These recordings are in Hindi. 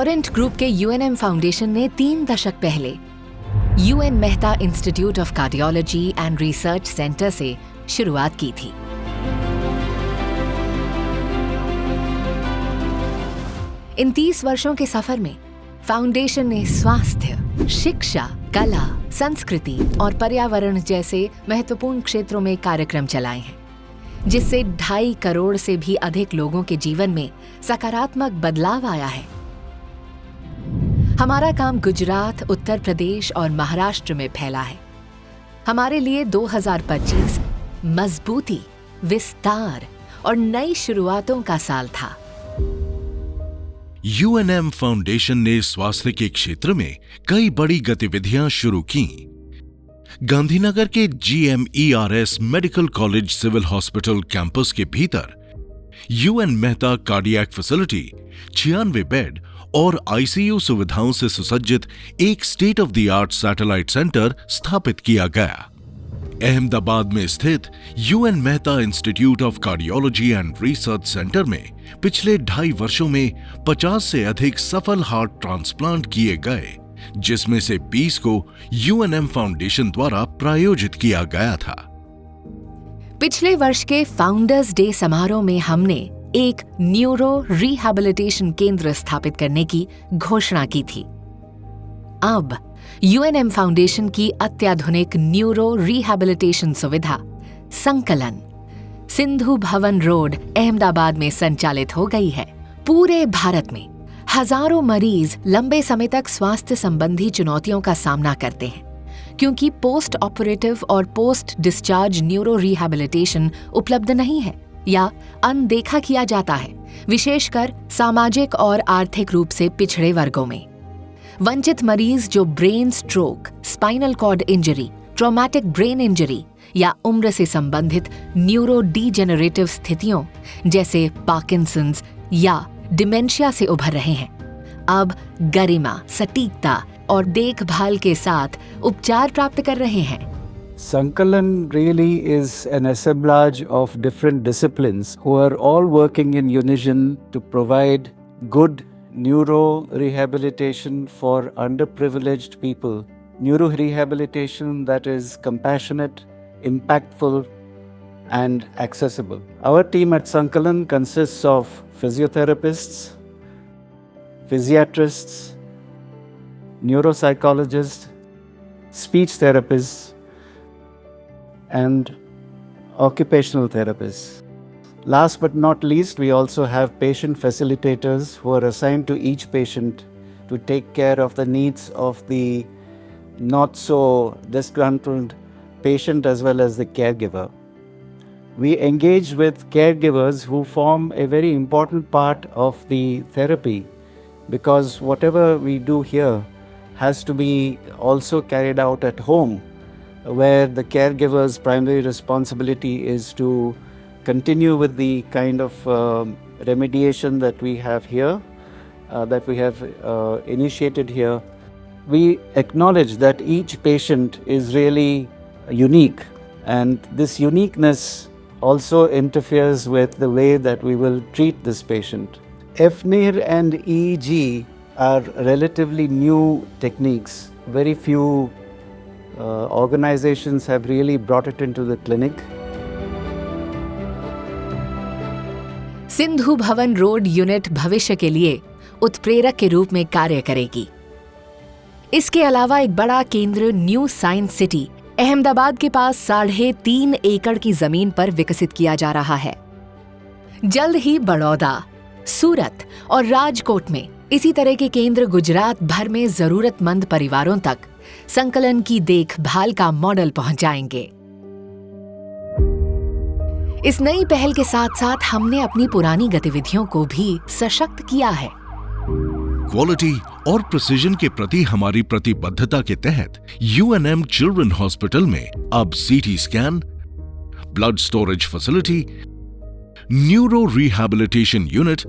टोरेंट ग्रुप के यूएनएम फाउंडेशन ने 3 दशक पहले UN Mehta institute of cardiology and research centre से शुरुआत की थी। इन 30 वर्षों के सफर में फाउंडेशन ने स्वास्थ्य, शिक्षा, कला, संस्कृति और पर्यावरण जैसे महत्वपूर्ण क्षेत्रों में कार्यक्रम चलाए हैं, जिससे 2.5 करोड़ से भी अधिक लोगों के जीवन में सकारात्मक बदलाव आया है। हमारा काम गुजरात, उत्तर प्रदेश और महाराष्ट्र में फैला है। हमारे लिए 2025 मजबूती, विस्तार और नई शुरुआतों का साल था। यूएनएम फाउंडेशन ने स्वास्थ्य के क्षेत्र में कई बड़ी गतिविधियां शुरू की। गांधीनगर के GMERS medical college civil hospital campus के भीतर UN Mehta cardiac facility 96 bed और ICU सुविधाओं से सुसज्जित एक state of the art satellite centre स्थापित किया गया। अहमदाबाद में स्थित UN Mehta institute of cardiology and research centre में पिछले 2.5 वर्षों में 50 से अधिक सफल हार्ट ट्रांसप्लांट किए गए, जिसमें से 20 को यूएनएम फाउंडेशन द्वारा प्रायोजित किया गया था। पिछले वर्ष के फाउंडर्स डे समारोह में हमने एक न्यूरो रिहैबिलिटेशन केंद्र स्थापित करने की घोषणा की थी। अब यूएनएम फाउंडेशन की अत्याधुनिक न्यूरो रिहैबिलिटेशन सुविधा संकलन सिंधु भवन रोड, अहमदाबाद में संचालित हो गई है। पूरे भारत में हजारों मरीज लंबे समय तक स्वास्थ्य संबंधी चुनौतियों का सामना करते हैं, क्योंकि पोस्ट ऑपरेटिव और पोस्ट डिस्चार्ज न्यूरो रिहैबिलिटेशन उपलब्ध नहीं है या अनदेखा किया जाता है, विशेषकर सामाजिक और आर्थिक रूप से पिछड़े वर्गों में। वंचित मरीज जो brain stroke, spinal cord injury, traumatic brain injury या उम्र से संबंधित न्यूरो डीजेनरेटिव स्थितियों जैसे पार्किंसंस या डिमेंशिया से उभर रहे हैं, अब गरिमा, सटीकता और देखभाल के साथ उपचार प्राप्त कर रहे हैं। Sankalan really is an assemblage of different disciplines who are all working in unison to provide good neuro rehabilitation for underprivileged people. Neuro rehabilitation that is compassionate, impactful and accessible. Our team at Sankalan consists of physiotherapists, physiatrists, neuropsychologists, speech therapists and occupational therapists. Last but not least, we also have patient facilitators who are assigned to each patient to take care of the needs of the not so disgruntled patient as well as the caregiver. We engage with caregivers who form a very important part of the therapy, because whatever we do here has to be also carried out at home, where the caregiver's primary responsibility is to continue with the kind of remediation that we have here, that we have initiated here. We acknowledge that each patient is really unique, and this uniqueness also interferes with the way that we will treat this patient. FNIR and EEG are relatively new techniques. Very few organizations have really brought it into the clinic. Sindhu Bhavan road unit भविष्य के लिए उत्प्रेरक के रूप में कार्य करेगी। इसके अलावा एक बड़ा केंद्र न्यू साइंस सिटी अहमदाबाद के पास 3.5 एकड़ की जमीन पर विकसित किया जा रहा है। जल्द ही बड़ौदा, सूरत और राजकोट में इसी तरह के केंद्र गुजरात भर में जरूरतमंद परिवारों तक संकलन की देखभाल का मॉडल पहुंचाएंगे। इस नई पहल के साथ साथ हमने अपनी पुरानी गतिविधियों को भी सशक्त किया है। क्वालिटी और प्रिसीजन के प्रति हमारी प्रतिबद्धता के तहत यूएनएम चिल्ड्रन हॉस्पिटल में अब CT scan, blood storage facility, neuro rehabilitation unit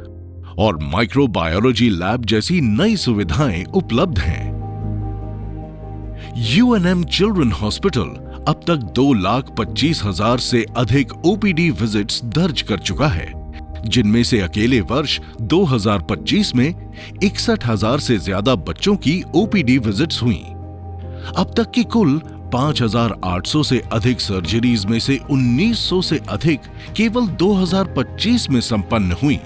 और माइक्रोबायोलॉजी लैब जैसी नई सुविधाएं उपलब्ध हैं। यूएनएम चिल्ड्रन हॉस्पिटल अब तक 2,25,000 से अधिक OPD विजिट्स दर्ज कर चुका है, जिनमें से अकेले वर्ष 2025 में 61,000 से ज्यादा बच्चों की ओपीडी विजिट्स हुई। अब तक की कुल 5,800 से अधिक सर्जरीज में से 1,900 से अधिक केवल 2025 में संपन्न हुई,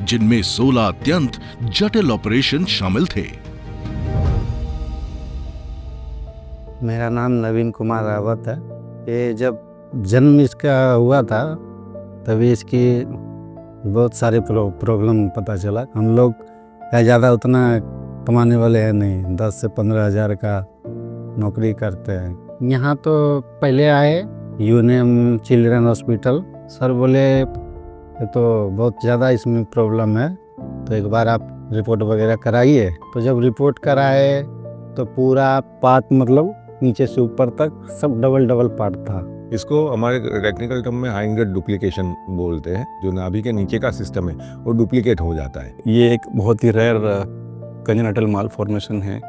जिनमें 16 अत्यंत जटिल ऑपरेशन शामिल थे। मेरा नाम नवीन कुमार रावत है। ये जब जन्म इसका हुआ था तभी इसकी बहुत सारे प्रॉब्लम पता चला। हम लोग ज़्यादा उतना कमाने वाले हैं नहीं, 10 से 15 हज़ार का नौकरी करते हैं। यहाँ तो पहले आए यूएनएम चिल्ड्रन हॉस्पिटल, सर बोले तो बहुत ज़्यादा इसमें प्रॉब्लम है, तो एक बार आप रिपोर्ट वगैरह कराइए। तो जब रिपोर्ट कराए तो पूरा पार्ट मतलब नीचे से ऊपर तक सब डबल पार्ट था। इसको हमारे टेक्निकल टर्म में हाइंगर डुप्लीकेशन बोलते हैं। जो नाभि के नीचे का सिस्टम है वो डुप्लीकेट हो जाता है। ये एक बहुत ही रेयर कंजेनिटल मालफॉर्मेशन है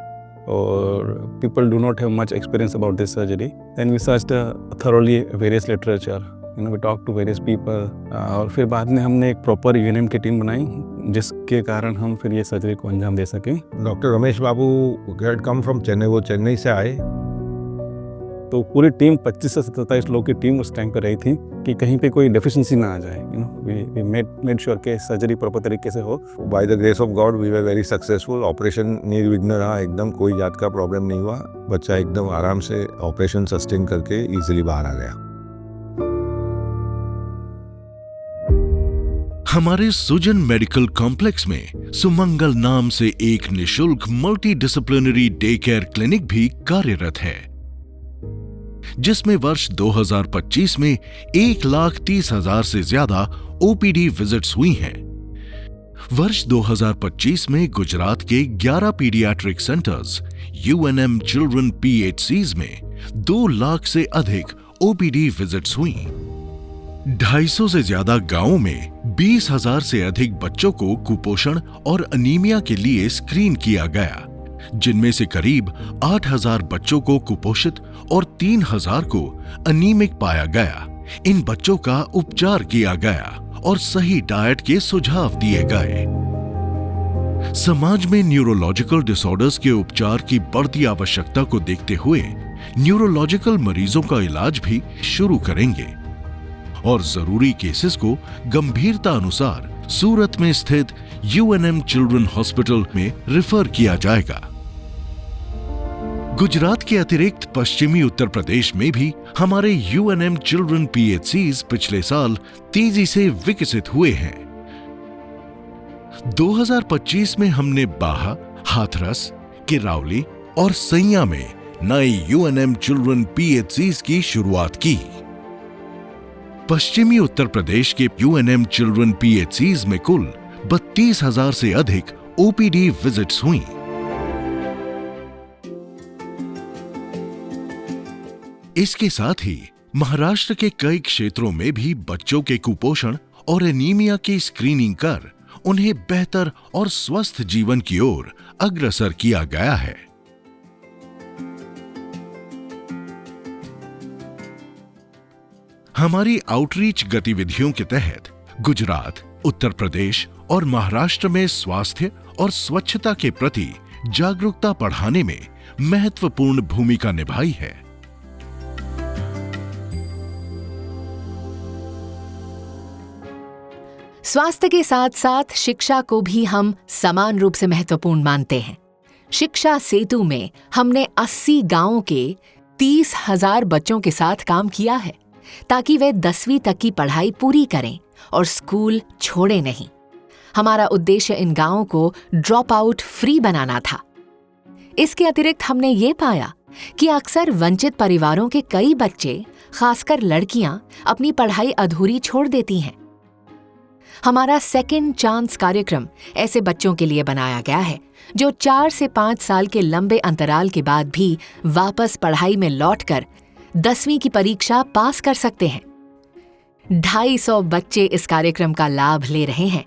और people do not have much experience about this surgery. Then we searched thoroughly various literature, we talk to various people, और फिर बाद में हमने एक प्रॉपर यूएनएम की टीम बनाई जिसके कारण हम फिर ये सर्जरी को अंजाम दे सकें। Doctor Ramesh Babu had come from Chennai, वो चेन्नई से आए। तो पूरी टीम 25 से 27 लोग की टीम उस टाइम पर रही थी कि कहीं पे कोई डेफिशिएंसी ना आ जाए। वी मेड श्योर के सर्जरी प्रॉपर तरीके से हो। By the grace of God we were very successful. Operation निर्विघ्न रहा, एकदम कोई जात का प्रॉब्लम नहीं हुआ। बच्चा एकदम आराम से ऑपरेशन सस्टेन करके इजीली बाहर आ गया। हमारे सुजन मेडिकल कॉम्प्लेक्स में सुमंगल नाम से एक निशुल्क multi disciplinary day care clinic भी कार्यरत है, जिसमें वर्ष 2025 में 1,30,000 से ज्यादा ओपीडी विजिट्स हुई हैं। वर्ष 2025 में गुजरात के 11 paediatric centres UNM children PHCs में 2 लाख से अधिक ओपीडी विजिट्स हुई। 250 से ज्यादा गांवों में 20,000 से अधिक बच्चों को कुपोषण और अनीमिया के लिए स्क्रीन किया गया, जिनमें से करीब 8,000 बच्चों को कुपोषित और 3,000 को अनीमिक पाया गया। इन बच्चों का उपचार किया गया और सही डाइट के सुझाव दिए गए। समाज में न्यूरोलॉजिकल डिसऑर्डर्स के उपचार की बढ़ती आवश्यकता को देखते हुए न्यूरोलॉजिकल मरीजों का इलाज भी शुरू करेंगे और जरूरी केसेस को गंभीरता अनुसार सूरत में स्थित यूएनएम चिल्ड्रन हॉस्पिटल में रेफर किया जाएगा। गुजरात के अतिरिक्त पश्चिमी उत्तर प्रदेश में भी हमारे यूएनएम चिल्ड्रन पीएचसीज पिछले साल तेजी से विकसित हुए हैं। 2025 में हमने बाहा, हाथरस, किरावली और सैया में नए यूएनएम चिल्ड्रन पीएचसीज की शुरुआत की। पश्चिमी उत्तर प्रदेश के यूएनएम चिल्ड्रन पीएचसीज में कुल 32,000 से अधिक ओपीडी विजिट्स हुई। इसके साथ ही महाराष्ट्र के कई क्षेत्रों में भी बच्चों के कुपोषण और एनीमिया की स्क्रीनिंग कर उन्हें बेहतर और स्वस्थ जीवन की ओर अग्रसर किया गया है। हमारी आउटरीच गतिविधियों के तहत गुजरात, उत्तर प्रदेश और महाराष्ट्र में स्वास्थ्य और स्वच्छता के प्रति जागरूकता बढ़ाने में महत्वपूर्ण भूमिका निभाई है। स्वास्थ्य के साथ साथ शिक्षा को भी हम समान रूप से महत्वपूर्ण मानते हैं। शिक्षा सेतु में हमने 80 गांवों के 30,000 बच्चों के साथ काम किया है ताकि वे 10वीं तक की पढ़ाई पूरी करें और स्कूल छोड़े नहीं। हमारा उद्देश्य इन गांवों को ड्रॉप आउट फ्री बनाना था। इसके अतिरिक्त हमने ये पाया कि अक्सर वंचित परिवारों के कई बच्चे, खासकर लड़कियां, अपनी पढ़ाई अधूरी छोड़ देती हैं। हमारा सेकेंड चांस कार्यक्रम ऐसे बच्चों के लिए बनाया गया है जो 4 से 5 साल के लंबे अंतराल के बाद भी वापस पढ़ाई में लौटकर 10वीं की परीक्षा पास कर सकते हैं। 250 बच्चे इस कार्यक्रम का लाभ ले रहे हैं।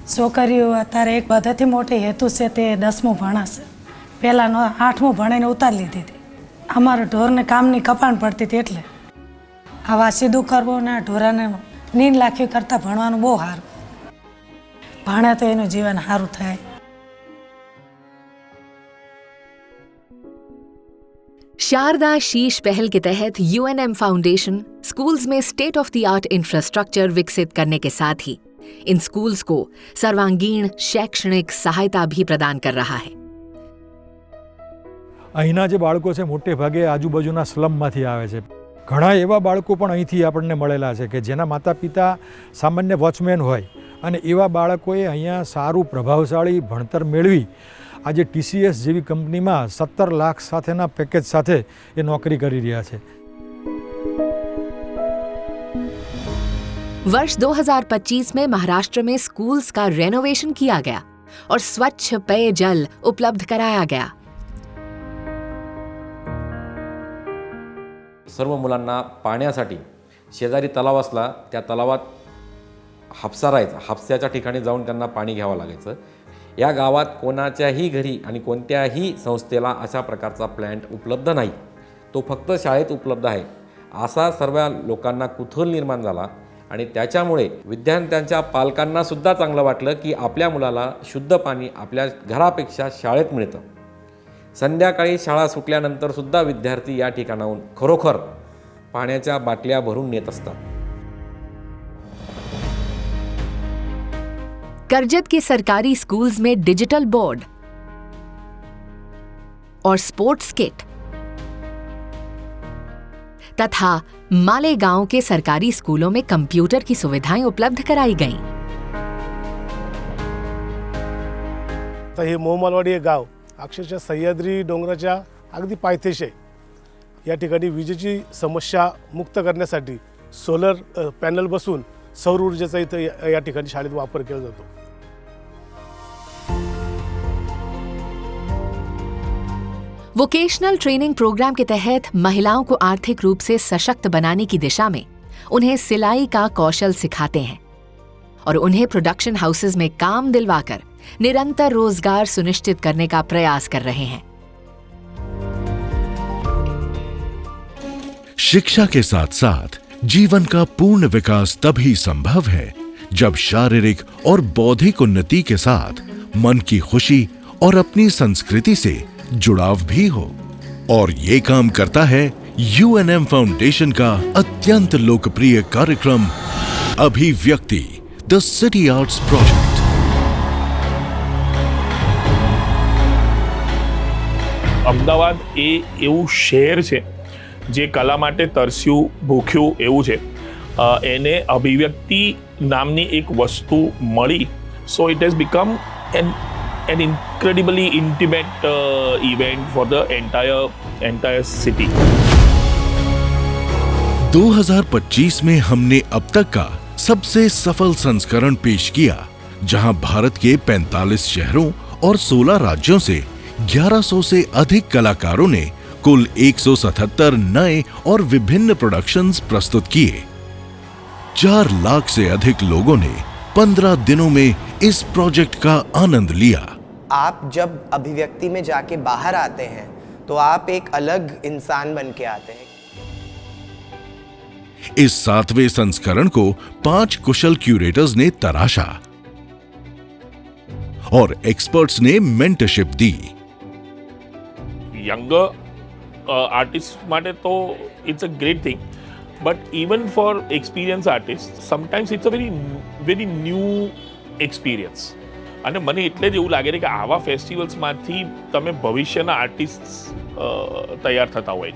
છોકરીઓ અત્યારે એક બધાથી મોટી હેતુ છે તે 10મું ભણાશે। પહેલાં 8મું ભણીને ઉતારી લીધી હતી। અમારે ઢોરને કામની કપાણ પડતી હતી એટલે આવા સીધું કરવું ને ઢોરાને નીંદ લાખવી કરતાં ભણવાનું બહુ સારું ભણે તો એનું જીવન સારું થાય. शारदा शीश पहल के तहत यूएनएम फाउंडेशन स्कूल्स में state of the art infrastructure विकसित करने के साथ ही इन स्कूल्स को सर्वांगीण शैक्षणिक सहायता भी प्रदान कर रहा है. અહીંના જે બાળકો છે મોટે ભાગે આજુબાજુના સ્લમમાંથી આવે છે. ઘણા એવા બાળકો પણ અહીંથી આપણને મળેલા છે કે જેના માતા પિતા સામાન્ય વોચમેન હોય અને એવા બાળકોએ અહીંયા સારું પ્રભાવશાળી ભણતર મેળવી આજે TCS જેવી કંપનીમાં 17 લાખ સાથેના પેકેજ સાથે એ નોકરી કરી રહ્યા છે. वर्ष 2025 में महाराष्ट्र में स्कूल्स का रेनोवेशन किया गया और स्वच्छ पेयजल उपलब्ध कराया गया. सर्व मुलांना पाण्यासाठी शेजारी तलाव असला त्या तलावात हापसा राहायचा. हापस्याच्या ठिकाणी जाऊन त्यांना पाणी घ्यावं लागायचं. या गावात कोणाच्याही घरी आणि कोणत्याही संस्थेला अशा प्रकारचा प्लॅन्ट उपलब्ध नाही. तो फक्त शाळेत उपलब्ध आहे. असा सर्व लोकांना कुतूहल निर्माण झाला आणि त्याच्यामुळे विद्यार्थ्यांच्या पालकांनासुद्धा चांगलं वाटलं की आपल्या मुलाला शुद्ध पाणी आपल्या घरापेक्षा शाळेत मिळतं. संध्याकाळी शाळा सुटल्यानंतरसुद्धा विद्यार्थी या ठिकाणाहून खरोखर पाण्याच्या बाटल्या भरून नेत असतात. करजत के सरकारी स्कूल्स में डिजिटल बोर्ड और स्पोर्ट्स किट तथा मालेगांव के सरकारी स्कूलों में कंप्यूटर की सुविधाएं उपलब्ध कराई गईं. तर हे मोहमालवाडी हे गाव अक्षरशः सह्याद्री डोंगराच्या अगदी पायथ्याशी आहे. या ठिकाणी विजेची समस्या मुक्त करण्यासाठी सोलर पॅनल बसून सौर ऊर्जेचा इथं या ठिकाणी शाळेत वापर केला जातो. वोकेशनल ट्रेनिंग प्रोग्राम के तहत महिलाओं को आर्थिक रूप से सशक्त बनाने की दिशा में उन्हें सिलाई का कौशल सिखाते हैं और उन्हें प्रोडक्शन हाउसेज में काम दिलवाकर निरंतर रोजगार सुनिश्चित करने का प्रयास कर रहे हैं. शिक्षा के साथ साथ जीवन का पूर्ण विकास तभी संभव है जब शारीरिक और बौद्धिक उन्नति के साथ मन की खुशी और अपनी संस्कृति से जुड़ाव भी हो. और ये काम करता है यूएनएम फाउंडेशन का अत्यंत लोकप्रिय कार्यक्रम अभिव्यक्ति the city arts project. Ahmedabad એ એવું શહેર છે જે કલા માટે તરસ્યું ભૂખ્યું એવું છે. એને અભિવ્યક્તિ નામની એક વસ્તુ મળી. So it has become an incredibly intimate event for the entire city. 2025 में हमने अब तक का सबसे सफल संस्करण पेश किया, जहां भारत के 45 शहरों और 16 राज्यों से 1100 से अधिक कलाकारों ने कुल 177 नए और विभिन्न प्रोडक्शंस प्रस्तुत किए. 4 लाख से अधिक लोगों ने 15 दिनों में इस प्रोजेक्ट का आनंद लिया. आप जब अभिव्यक्ति में जाके बाहर आते हैं तो आप एक अलग इंसान बन के आते हैं. इस 7वें संस्करण को 5 कुशल क्यूरेटर्स ने तराशा और एक्सपर्ट्स ने मेंटरशिप दी. यंगर आर्टिस्ट માટે તો it's a great thing, but even for experienced artists sometimes it's a very new experience. અને મને એટલે જ એવું લાગે છે કે આવા ફેસ્ટિવલ્સમાંથી તમે ભવિષ્યના આર્ટિસ્ટ તૈયાર થતા હોય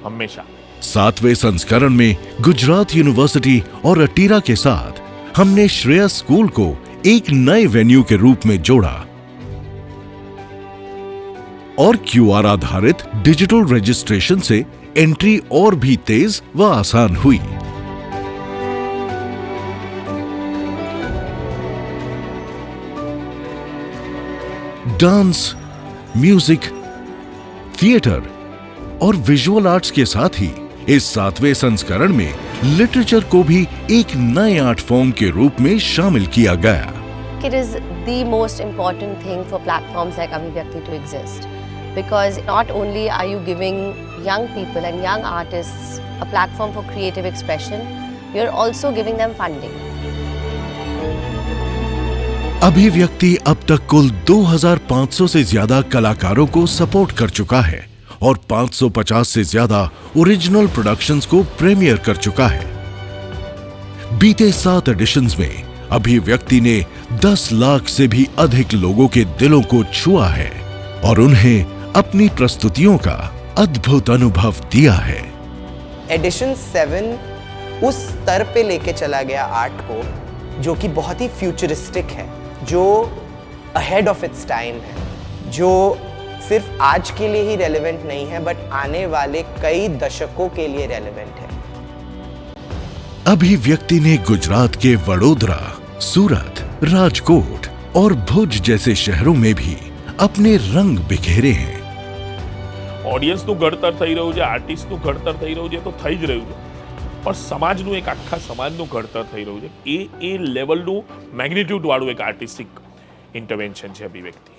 હંમેશા. 7वें संस्करण में गुजरात यूनिवर्सिटी और अटीरा के साथ हमने श्रेयस स्कूल को एक नए वेन्यू के रूप में जोड़ा और क्यूआर आधारित डिजिटल रजिस्ट्रेशन से एंट्री और भी तेज व आसान हुई. डांस, म्यूजिक, थिएटर और विजुअल आर्ट्स के साथ ही इस 7वें संस्करण में लिटरेचर को भी एक नए आर्ट फॉर्म के रूप में शामिल किया गया. It is the most important thing for platforms like Abhivyakti to exist, because not only are you giving young people and young artists a platform for creative expression, we are also giving them funding. अभिव्यक्ति अब तक कुल 2500 से ज्यादा कलाकारों को सपोर्ट कर चुका है और 550 से ज्यादा ओरिजिनल प्रोडक्शंस को प्रीमियर कर चुका है। बीते 7 एडिशंस में अभिव्यक्ति ने 10 लाख से भी अधिक लोगों के दिलों को छुआ है और उन्हें अपनी प्रस्तुतियों का अद्भुत अनुभव दिया है। एडिशन 7 उस स्तर पे लेके चला गया आर्ट को जो कि बहुत ही फ्यूचरिस्टिक है, जो अहेड ऑफ इट्स टाइम है, जो सिर्फ आज के लिए ही रेलेवेंट नहीं है बट आने वाले कई दशकों के लिए रेलेवेंट है। अभिव्यक्ति ने गुजरात के वडोदरा, सूरत, राजकोट और भुज जैसे शहरों में भी अपने रंग बिखेरे हैं। ઓડિયન્સનું ઘડતર થઈ રહ્યું છે, આર્ટિસ્ટનું ઘડતર થઈ રહ્યું છે તો થઈ જ રહ્યું છે, પણ સમાજનું એક આખા સમાજનું ઘડતર થઈ રહ્યું છે। એ લેવલનું મેગ્નિટ્યુડ વાળું એક આર્ટિસ્ટિક ઇન્ટરવેન્શન છે અભિવ્યક્તિ।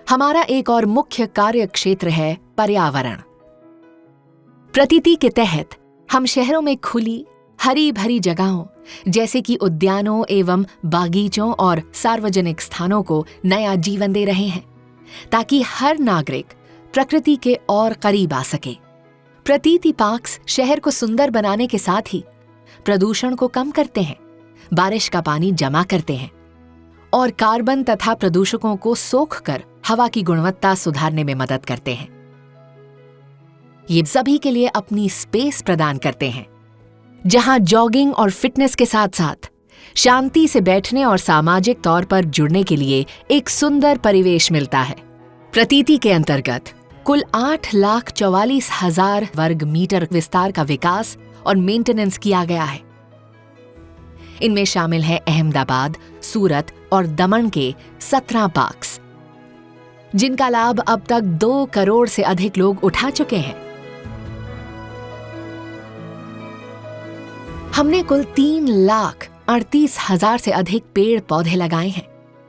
हमारा एक और मुख्य कार्य क्षेत्र है पर्यावरण। प्रतीति के तहत हम शहरों में खुली हरी भरी जगहों जैसे कि उद्यानों एवं बागीचों और सार्वजनिक स्थानों को नया जीवन दे रहे हैं ताकि हर नागरिक प्रकृति के और करीब आ सके। प्रतीति पार्क्स शहर को सुंदर बनाने के साथ ही प्रदूषण को कम करते हैं, बारिश का पानी जमा करते हैं और कार्बन तथा प्रदूषकों को सोखकर हवा की गुणवत्ता सुधारने में मदद करते हैं। ये सभी के लिए अपनी स्पेस प्रदान करते हैं जहां जॉगिंग और फिटनेस के साथ साथ शांति से बैठने और सामाजिक तौर पर जुड़ने के लिए एक सुंदर परिवेश मिलता है। प्रतीति के अंतर्गत कुल 8,44,000 वर्ग मीटर विस्तार का विकास और मेंटेनेंस किया गया है। इनमें शामिल है अहमदाबाद, सूरत और दमन के 17 पार्क्स, जिनका लाभ अब तक 2 करोड़ से अधिक लोग उठा चुके हैं। हमने कुल 3,38,000 से अधिक पेड़ पौधे लगाए हैं,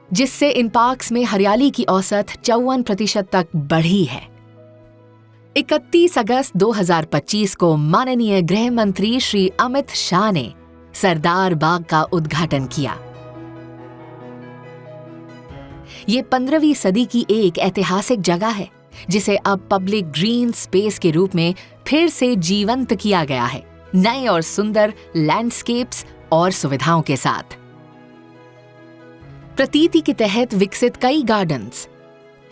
जिससे इन पार्क्स में हरियाली की औसत 54% तक बढ़ी है। 31 अगस्त 2025 को माननीय गृह मंत्री श्री अमित शाह ने सरदार बाग का उद्घाटन किया। ये 15वीं सदी की एक ऐतिहासिक जगह है जिसे अब पब्लिक ग्रीन स्पेस के रूप में फिर से जीवंत किया गया है, नए और सुंदर लैंडस्केप्स और सुविधाओं के साथ। प्रतीति के तहत विकसित कई गार्डन्स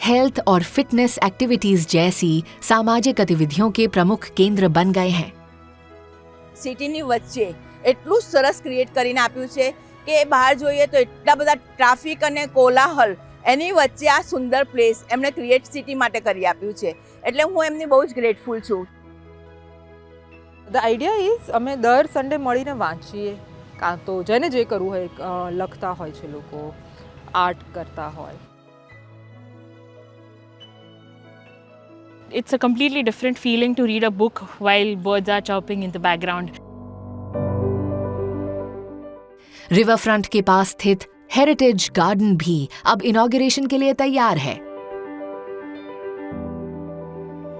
हेल्थ और फिटनेस एक्टिविटीज जैसी सामाजिक गतिविधियों के प्रमुख केंद्र बन गए हैं। સિટીની વચ્ચે એટલું સરસ ક્રિએટ કરીને આપ્યું છે કે બહાર જોઈએ તો એટલા બધા ટ્રાફિક અને કોલાહલ, એની વચ્ચે આ સુંદર પ્લેસ એમણે ક્રિએટ સિટી માટે કરી આપ્યું છે, એટલે હું એમની બહુ જ ગ્રેટફુલ છું। ધ આઈડિયા ઇઝ અમે દર સન્ડે મળીને વાંચીએ, કાં તો જેને જે કરવું હોય લખતા હોય છે, લોકો આર્ટ કરતા હોય। It's a completely different feeling to read a book while birds are chirping in the background. River front के पास स्थित हेरिटेज गार्डन भी अब इनॉग्रेशन के लिए तैयार है।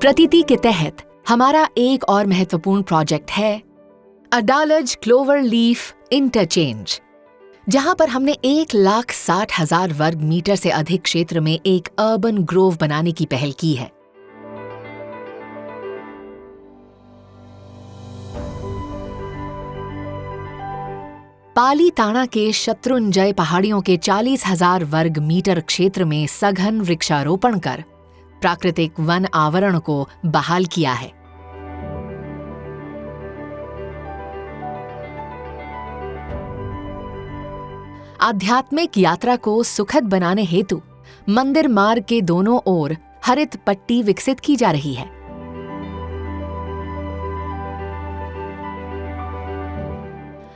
प्रतीति के तहत हमारा एक और महत्वपूर्ण प्रोजेक्ट है अडालज क्लोवर लीफ इंटरचेंज, जहां पर हमने 1,60,000 वर्ग मीटर से अधिक क्षेत्र में एक अर्बन ग्रोव बनाने की पहल की है। पाली ताना के शत्रुंजय पहाड़ियों के 40,000 वर्ग मीटर क्षेत्र में सघन वृक्षारोपण कर प्राकृतिक वन आवरण को बहाल किया है। आध्यात्मिक यात्रा को सुखद बनाने हेतु मंदिर मार्ग के दोनों ओर हरित पट्टी विकसित की जा रही है।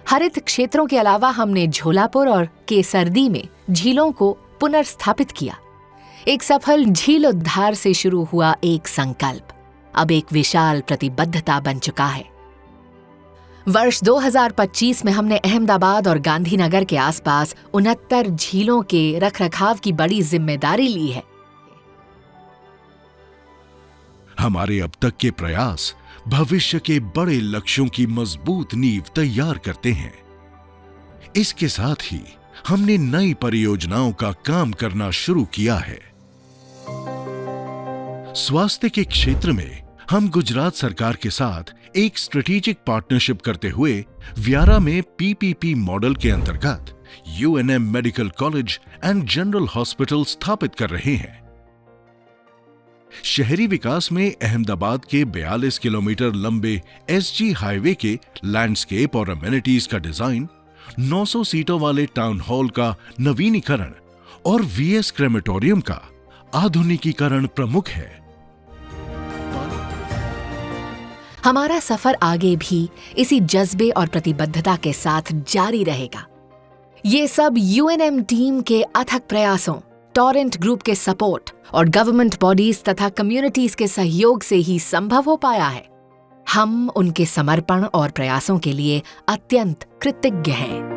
हरित क्षेत्रों के अलावा हमने झोलापुर और केसरदी में झीलों को पुनर्स्थापित किया। एक सफल झील उद्धार से शुरू हुआ एक संकल्प अब एक विशाल प्रतिबद्धता बन चुका है। वर्ष 2025 में हमने अहमदाबाद और गांधीनगर के आसपास 69 झीलों के रखरखाव की बड़ी जिम्मेदारी ली है। हमारे अब तक के प्रयास भविष्य के बड़े लक्ष्यों की मजबूत नींव तैयार करते हैं। इसके साथ ही हमने नई परियोजनाओं का काम करना शुरू किया है। स्वास्थ्य के क्षेत्र में हम गुजरात सरकार के साथ एक स्ट्रेटेजिक पार्टनरशिप करते हुए व्यारा में पीपीपी मॉडल के अंतर्गत UNM medical college and general hospital स्थापित कर रहे हैं। शहरी विकास में अहमदाबाद के 42 किलोमीटर लंबे एसजी हाईवे के लैंडस्केप और अमेनिटीज का डिजाइन, 900 सीटों वाले टाउन हॉल का नवीनीकरण और वीएस क्रेमेटोरियम का आधुनिकीकरण प्रमुख है। हमारा सफर आगे भी इसी जज्बे और प्रतिबद्धता के साथ जारी रहेगा। ये सब यूएनएम टीम के अथक प्रयासों, टॉरेंट ग्रुप के सपोर्ट और गवर्नमेंट बॉडीज तथा कम्युनिटीज के सहयोग से ही संभव हो पाया है। हम उनके समर्पण और प्रयासों के लिए अत्यंत कृतज्ञ हैं।